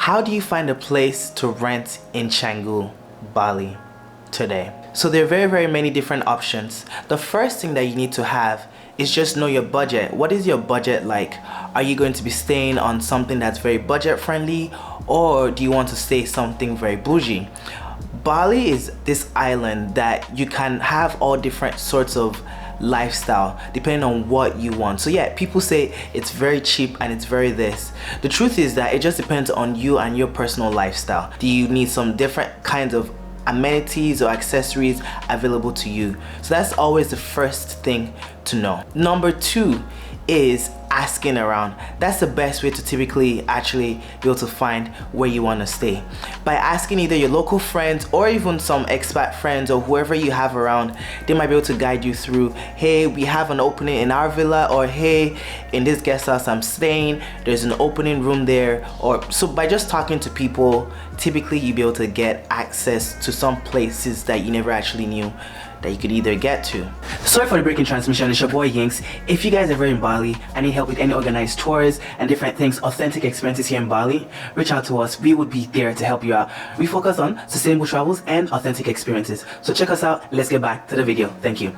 How do you find a place to rent in Canggu, Bali today? So there are very many different options. The first thing that you need to have is just know your budget. What is your budget like? Are you going to be staying on something that's very budget friendly, or do you want to stay something very bougie? Bali is this island that you can have all different sorts of lifestyle depending on what you want. So yeah, people say it's very cheap and it's very this. The truth is that it just depends on you and your personal lifestyle. Do you need some different kinds of amenities or accessories available to you? So that's always the first thing to know. Number two is asking around. That's the best way to typically actually be able to find where you want to stay. By asking either your local friends or even some expat friends or whoever you have around, they might be able to guide you through, hey, we have an opening in our villa, or hey, in this guest house I'm staying, there's an opening room there. Or so by just talking to people, typically you'll be able to get access to some places that you never actually knew that you could either get to. Sorry for the breaking transmission, it's your boy Yinks. If you guys are ever in Bali and need help with any organized tours and different things, authentic experiences here in Bali, reach out to us. We would be there to help you out. We focus on sustainable travels and authentic experiences. So check us out. Let's get back to the video. Thank you.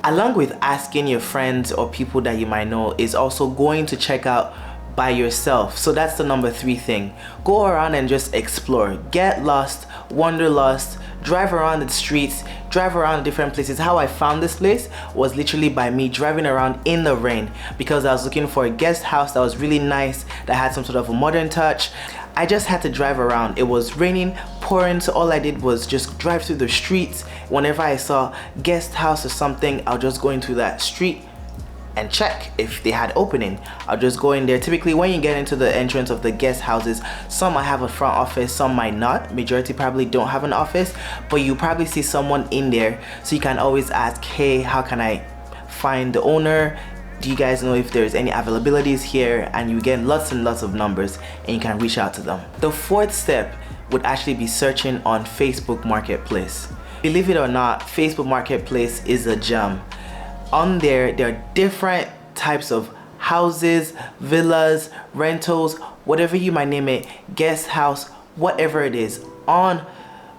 Along with asking your friends or people that you might know is also going to check out by yourself. So that's the number three thing. Go around and just explore. Get lost, wanderlust, drive around the streets, drive around different places. How I found this place was literally by me driving around in the rain because I was looking for a guest house that was really nice, that had some sort of a modern touch. I just had to drive around. It was raining, pouring, so all I did was just drive through the streets. Whenever I saw guest house or something, I'll just go into that street and check if they had opening. I'll just go in there. Typically when you get into the entrance of the guest houses, some might have a front office, some might not. Majority probably don't have an office, but you probably see someone in there, so you can always ask, hey, how can I find the owner? Do you guys know if there's any availabilities here? And you get lots and lots of numbers and you can reach out to them. The fourth step would actually be searching on Facebook Marketplace. Believe it or not, Facebook Marketplace is a gem. On there are different types of houses, villas, rentals, whatever you might name it, guest house, whatever it is, on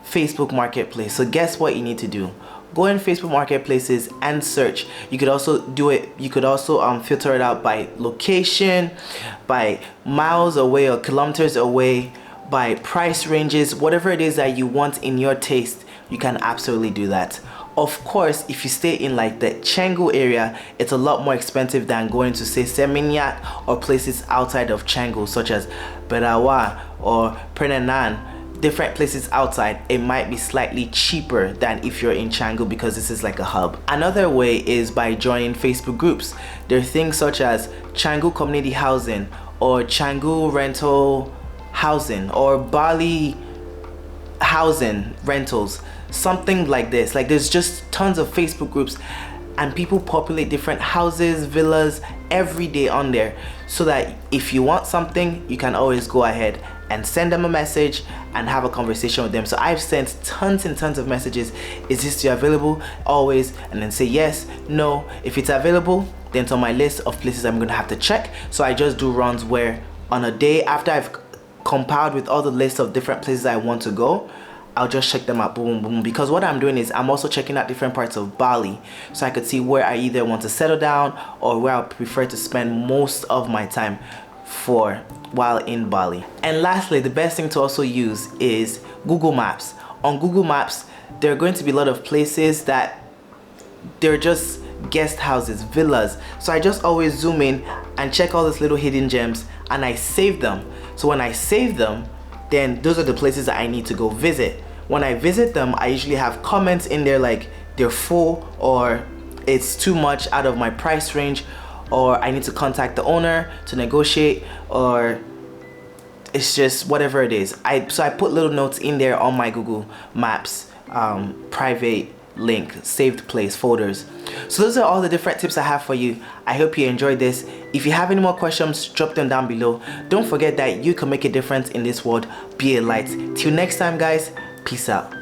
Facebook Marketplace. So guess what you need to do? Go in Facebook Marketplaces and search. You could also do it, you could also filter it out by location, by miles away or kilometers away, by price ranges, whatever it is that you want in your taste, you can absolutely do that. Of course, if you stay in like the Canggu area, it's a lot more expensive than going to say Seminyak or places outside of Canggu, such as Berawa or Penang. Different places outside, it might be slightly cheaper than if you're in Canggu because this is like a hub. Another way is by joining Facebook groups. There are things such as Canggu Community Housing or Canggu Rental Housing or Bali Housing Rentals, something like this. Like there's just tons of Facebook groups and people populate different houses, villas every day on there, so that if you want something, you can always go ahead and send them a message and have a conversation with them. So I've sent tons and tons of messages. Is this still available? Always. And then say yes, no. If it's available, then it's on my list of places I'm gonna have to check. So I just do runs where on a day after I've compiled with all the lists of different places I want to go, I'll just check them out, boom, boom, because what I'm doing is I'm also checking out different parts of Bali, so I could see where I either want to settle down or where I prefer to spend most of my time for while in Bali. And lastly, the best thing to also use is Google Maps. On Google Maps, there are going to be a lot of places that they're just guest houses, villas. So I just always zoom in and check all these little hidden gems and I save them. So when I save them, then those are the places that I need to go visit. When I visit them, I usually have comments in there like they're full, or it's too much out of my price range, or I need to contact the owner to negotiate, or it's just whatever it is. So I put little notes in there on my Google Maps private link, saved place folders. So those are all the different tips I have for you. I hope you enjoyed this. If you have any more questions, drop them down below. Don't forget that you can make a difference in this world. Be a light. Till next time, guys. Peace out.